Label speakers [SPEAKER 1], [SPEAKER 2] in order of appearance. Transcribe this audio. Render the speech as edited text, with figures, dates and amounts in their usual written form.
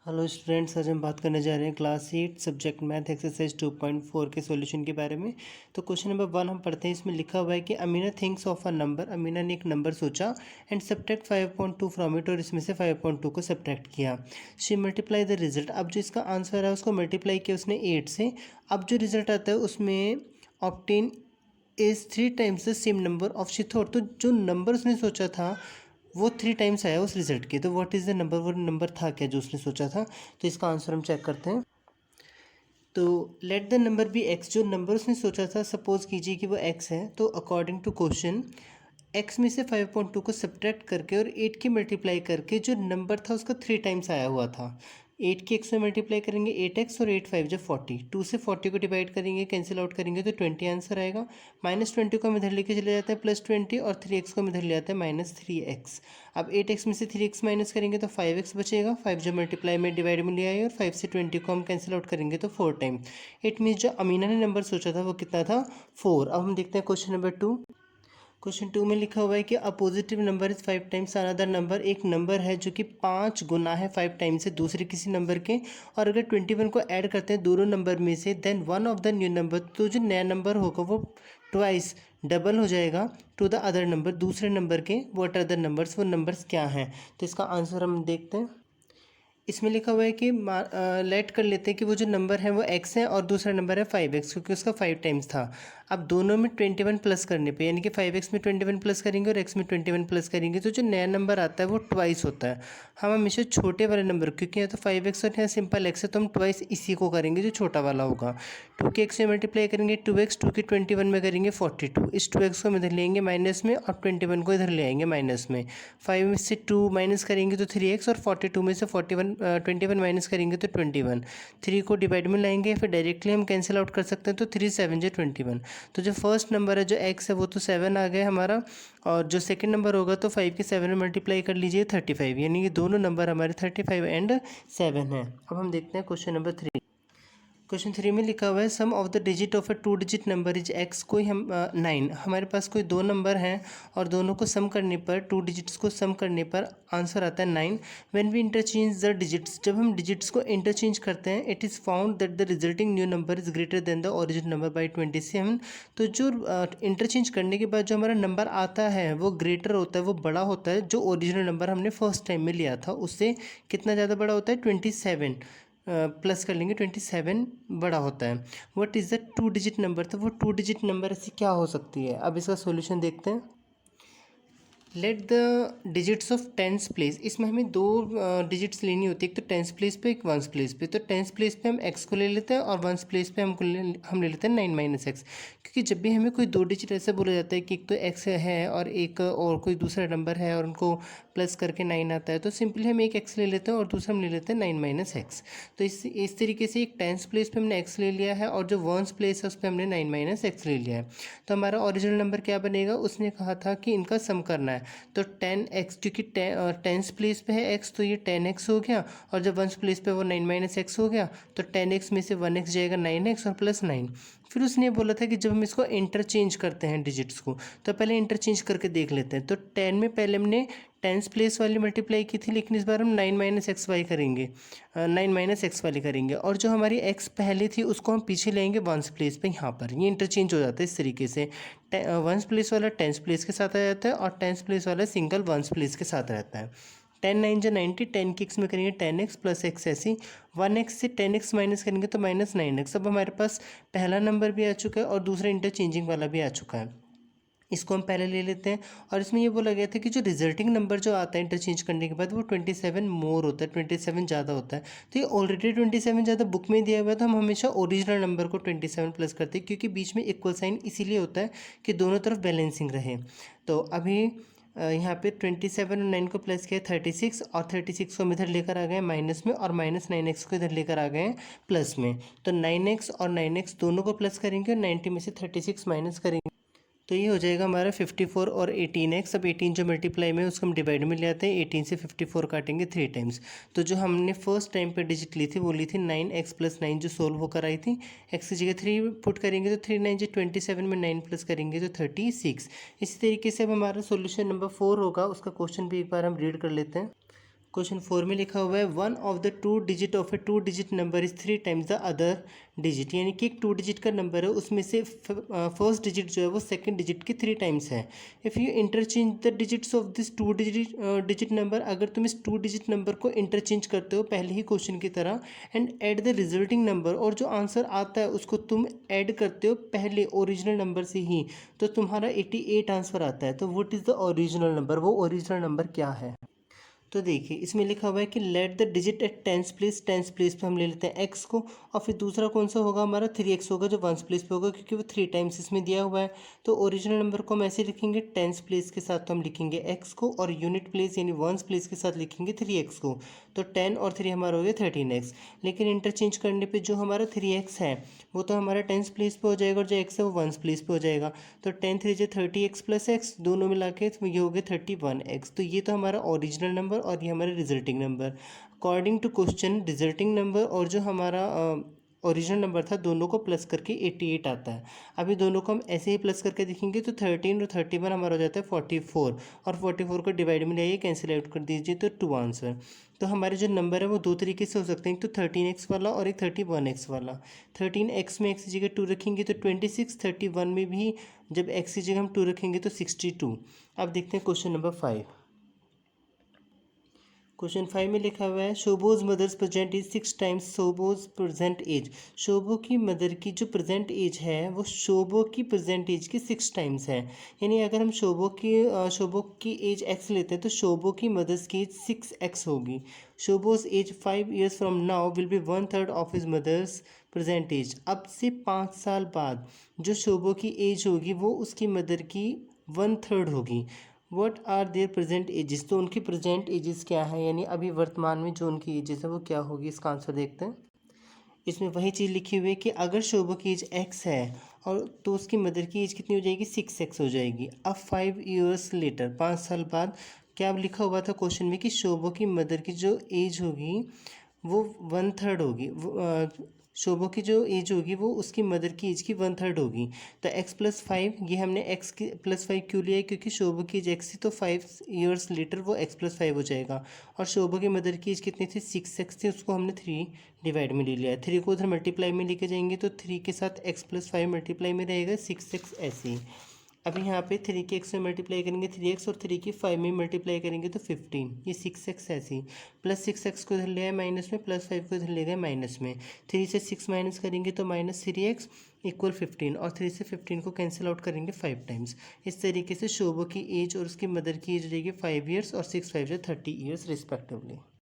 [SPEAKER 1] Hello students, आज हम बात करने जा रहे हैं क्लास 8 सब्जेक्ट मैथ एक्सरसाइज 2.4 के सॉल्यूशन के बारे में। तो क्वेश्चन नंबर 1 हम पढ़ते हैं। इसमें लिखा हुआ है कि Amina thinks of a number. Amina ने एक नंबर सोचा एंड सब्ट्रैक्ट 5.2 फ्रॉम इट, और इसमें से 5.2 को सब्ट्रैक्ट किया। She multiply the result. अब जो इसका आंसर है उसको मल्टीप्लाई किया उसने 8 से। अब जो रिजल्ट आता है उसमें obtain is 3 times the same number of she thought. तो जो नंबर उसने सोचा था वो 3 टाइम्स आया उस रिजल्ट के। तो व्हाट इज़ द नंबर, वो नंबर था क्या जो उसने सोचा था। तो इसका आंसर हम चेक करते हैं। तो let the number be X. जो नंबर उसने सोचा था, सपोज कीजिए कि वो एक्स है। तो अकॉर्डिंग टू क्वेश्चन एक्स में से 5.2 को सब्ट्रैक्ट करके और 8 की मल्टीप्लाई करके जो नंबर था उसका 3 टाइम्स आया हुआ था। 8 की एक्स में मल्टीप्लाई करेंगे 8x, और 8 5 जब 40, 2 से 40 को डिवाइड करेंगे, कैंसिल आउट करेंगे तो 20 आंसर आएगा। -20 को हम इधर लेके चले जाते हैं +20, और 3x को हम इधर ले आते हैं -3x। अब 8x में से 3x माइनस करेंगे तो 5x बचेगा। 5 जब मल्टीप्लाई में डिवाइड में ले आए, और 5 से 20 को हम कैंसिल आउट करेंगे तो 4 टाइम। इट मीन्स जो अमीना ने नंबर सोचा था वो कितना था, 4। अब हम देखते हैं क्वेश्चन नंबर 2। क्वेश्चन 2 में लिखा हुआ है कि a positive number is 5 times another number. एक नंबर है जो कि 5 गुना है 5 टाइम्स से दूसरे किसी नंबर के, और अगर 21 को ऐड करते हैं दोनों नंबर में से, then one of the new number, तो जो नया नंबर होगा वो ट्वाइस डबल हो जाएगा टू द अदर नंबर, दूसरे नंबर के। व्हाट आर द नंबर्स, वो नंबर्स क्या हैं। तो इसका आंसर हम देखते हैं। इसमें लिखा हुआ है कि लेट कर लेते हैं कि वो जो नंबर है वो x है और दूसरा नंबर है 5x, क्योंकि उसका 5 टाइम्स था। अब दोनों में 21 प्लस करने पे, यानी कि 5x में 21 प्लस करेंगे और x में 21 प्लस करेंगे, तो जो नया नंबर आता है वो ट्वाइस होता है। हम हमेशा छोटे वाले नंबर, क्योंकि यहाँ तो 5x और यहाँ सिंपल x है, तो हम ट्वाइस इसी को करेंगे जो छोटा वाला होगा। 2 के x से मल्टीप्लाई करेंगे 2x, 2 के 21 में करेंगे 42। इस 2x को हम इधर लेंगे माइनस में, और 21 को इधर ले आएंगे माइनस में। 5 में से 2 माइनस करेंगे तो 3x, और 42 में से 21 माइनस करेंगे तो 21। 3 को डिवाइड में लाएंगे, फिर डायरेक्टली हम कैंसिल आउट कर सकते हैं, तो 3 7 जो 21। तो जो फर्स्ट नंबर है जो x है वो तो 7 आ गया हमारा, और जो सेकंड नंबर होगा तो 5 के 7 में मल्टीप्लाई कर लीजिए 35, यानी कि दोनों नंबर हमारे 35 एंड 7 हैं। अब हम देखते हैं क्वेश्चन नंबर 3। क्वेश्चन 3 में लिखा हुआ है sum of the digit of a 2 digit number is x. कोई हम 9, हमारे पास कोई दो नंबर हैं और दोनों को सम करने पर, 2 डिजिट्स को सम करने पर आंसर आता है 9। When we interchange the digits, जब हम डिजिट्स को इंटरचेंज करते हैं, it is found that the resulting new number is greater than the original number by 27। तो जो इंटरचेंज करने के बाद जो हमारा नंबर आता है वो ग्रेटर होता है, वो बड़ा होता है, जो ओरिजिनल नंबर हमने फर्स्ट टाइम में लिया था उससे कितना ज़्यादा बड़ा होता है, 27 प्लस कर लेंगे 27 बड़ा होता है। What is the 2 digit number, तो वो 2 डिजिट नंबर ऐसी क्या हो सकती है। अब इसका सॉल्यूशन देखते हैं। Let the digits of tens place. इसमें हमें दो डिजिट्स लेनी होती है, एक तो टेंस प्लेस पे, एक वंस प्लेस पे। तो टेंस प्लेस पे हम एक्स को ले लेते हैं, और वंस प्लेस पे हम ले लेते हैं 9 माइनस एक्स। क्योंकि जब भी हमें कोई दो डिजिट ऐसे बोला जाता है कि एक तो एक्स है और एक और कोई दूसरा नंबर है और उनको प्लस करके 9 आता है, तो सिंपली हम एक एक्स ले लेते हैं और दूसरा हम ले लेते हैं 9 माइनस एक्स। तो इस तरीके से एक टेंस प्लेस पे हमने एक्स ले लिया है, और जो वंस प्लेस है उस पर हमने 9 माइनस एक्स ले लिया है। तो हमारा ओरिजिनल नंबर क्या बनेगा, उसने कहा था कि इनका सम करना है। तो 10x, क्योंकि टेंस प्लेस पे है x, तो ये 10x हो गया, और जब वंस प्लेस पे वो 9 माइनस एक्स हो गया, तो 10x में से 1x जाएगा 9x और प्लस 9। फिर उसने बोला था कि जब हम इसको इंटरचेंज करते हैं डिजिट्स को, तो पहले इंटरचेंज करके देख लेते हैं। तो 10 में पहले हमने टेंस प्लेस वाली मल्टीप्लाई की थी, लेकिन इस बार हम 9 माइनस एक्स वाई करेंगे, 9 माइनस एक्स वाली करेंगे, और जो हमारी x पहले थी उसको हम पीछे लेंगे वंस प्लेस पे। यहाँ पर ये इंटरचेंज हो जाता है इस तरीके से। वंस प्लेस वाला टेंस प्लेस के साथ आ जाता है, और टेंस प्लेस वाला सिंगल वंस प्लेस के साथ रहता है। 10 9 जो 90, 10 की एक्स में करेंगे 10x प्लस एक्स, ऐसी 1x से 10x माइनस करेंगे तो -9x। अब हमारे पास पहला नंबर भी आ चुका है और दूसरा इंटरचेंजिंग वाला भी आ चुका है। इसको हम पहले ले लेते हैं, और इसमें ये बोला गया था कि जो रिजल्टिंग नंबर जो आता है इंटरचेंज करने के बाद वो 27 मोर होता है, 27 ज़्यादा होता है। तो ये ऑलरेडी 27 ज़्यादा बुक में दिया हुआ है, तो हम हमेशा ओरिजिनल नंबर को 27 प्लस करते हैं, क्योंकि बीच में इक्वल साइन इसीलिए होता है कि दोनों तरफ बैलेंसिंग रहे। तो अभी यहाँ पे 27 और 9 को प्लस किया 36, और 36 को हम इधर लेकर आ गए माइनस में, और -9x को इधर लेकर आ गए प्लस में। तो 9x और 9x दोनों को प्लस करेंगे, और 90 में से 36 माइनस करेंगे, तो ये हो जाएगा हमारा 54 और 18x। अब 18 जो मल्टीप्लाई में उसको हम डिवाइड में ले आते हैं, 18 से 54 काटेंगे 3 टाइम्स। तो जो हमने फर्स्ट टाइम पे डिजिट ली थी वो ली थी 9x प्लस 9, जो सोल्व होकर आई थी। x की जगह 3 पुट करेंगे तो 3 9 जो 27 में 9 प्लस करेंगे तो 36। इसी तरीके से अब हमारा सोल्यूशन नंबर 4 होगा। उसका क्वेश्चन भी एक बार हम रीड कर लेते हैं। क्वेश्चन 4 में लिखा हुआ है one of the two digit of A to digit number is 3 times the other digit, यानी कि एक टू डिजिट का नंबर है उसमें से फर्स्ट डिजिट जो है वो सेकंड डिजिट के 3 टाइम्स है। If you interchange the digits of this two digit number, अगर तुम इस टू डिजिट नंबर को इंटरचेंज करते हो पहले ही क्वेश्चन की तरह, and add the resulting number, और जो आंसर आता है उसको तुम ऐड करते हो पहले ओरिजिनल नंबर से ही, तो तुम्हारा 88 आंसर आता है। तो what is the original number, वो ओरिजिनल नंबर क्या है? तो देखिए इसमें लिखा हुआ है कि let the digit at tens place पे हम ले लेते हैं एक्स को, और फिर दूसरा कौन सा होगा हमारा 3x होगा जो वंस प्लेस पे होगा, क्योंकि वो 3 टाइम्स इसमें दिया हुआ है। तो ओरिजिनल नंबर को हम ऐसे लिखेंगे टेंस प्लेस के साथ तो हम लिखेंगे एक्स को, और यूनिट प्लेस यानी वंस प्लेस के साथ लिखेंगे 3x को। तो 10 और 3 हमारा हो गया 13x। लेकिन इंटरचेंज करने पर जो हमारा 3x है वो तो हमारा टेंस प्लेस पे हो जाएगा, और जो एक्स है वो वंस प्लेस पे हो जाएगा। तो 10 3 जो 30x प्लस एक्स दोनों मिला के ये हो गया 31x। तो ये तो हमारा ओरिजिनल नंबर और ये हमारा resulting number. According to question resulting number और जो हमारा ओरिजिनल नंबर था दोनों को प्लस करके 88 आता है। अभी दोनों को हम ऐसे ही प्लस करके देखेंगे तो 13 और 31 हमारा हो जाता है 44, और 44 को डिवाइड में लाइए कैंसिल आउट कर दीजिए तो 2 आंसर। तो हमारे जो नंबर है वो दो तरीके से हो सकते हैं, एक तो 13x वाला और एक 31x वाला। 13x में x की जगह 2 रखेंगे तो 26, 31 में भी जब x की जगह हम 2 रखेंगे तो 62। अब देखते हैं क्वेश्चन नंबर 5। क्वेश्चन 5 में लिखा हुआ है Shobho's mother's present age 6 times Shobho's present age. Shobho की मदर की जो प्रेजेंट एज है वो शोभो की प्रेजेंट एज की 6 टाइम्स है। यानी अगर हम शोभो की एज x लेते हैं तो शोभो की मदर्स की एज 6x होगी। Shobho's age 5 years from now will be 1/3 of his mother's present age. अब से 5 साल बाद जो शोभो की एज होगी वो उसकी मदर की 1/3 होगी। What are their present ages, तो उनकी प्रेजेंट एजेस क्या है, यानी अभी वर्तमान में जो उनकी एजेस है वो क्या होगी। इसका आंसर देखते हैं। इसमें वही चीज़ लिखी हुई है कि अगर शोभा की एज x है और तो उसकी मदर की एज कितनी हो जाएगी 6x हो जाएगी। अब 5 ईयर्स लेटर 5 साल बाद क्या लिखा हुआ था क्वेश्चन में कि शोभा की मदर की जो एज होगी वो 1/3 होगी। शोभा की जो एज होगी वो उसकी मदर की एज की 1/3 होगी। तो x प्लस 5, ये हमने x की प्लस 5 क्यों लिया है, क्योंकि शोभा की एज x थी तो 5 ईयर्स लेटर वो x प्लस 5 हो जाएगा। और शोभा की मदर की एज कितनी थी 6x थी, उसको हमने 3 डिवाइड में ले लिया है। 3 को उधर मल्टीप्लाई में लेके जाएंगे तो 3 के साथ x प्लस 5 मल्टीप्लाई में रहेगा 6x ऐसे ही। अब यहाँ पे 3 के x में मल्टीप्लाई करेंगे 3x, और 3 की 5 में मल्टीप्लाई करेंगे तो 15, ये 6x ऐसे ही। प्लस 6x को इधर ले आए माइनस में, प्लस 5 को इधर ले गए माइनस में। 3 से 6 माइनस करेंगे तो माइनस 3x इक्वल 15, और 3 से 15 को कैंसिल आउट करेंगे 5 टाइम्स। इस तरीके से शोभा की एज और उसकी मदर की एज रहेगी 5 ईयर्स और 6 5 30 ईयर्स रिस्पेक्टिवली।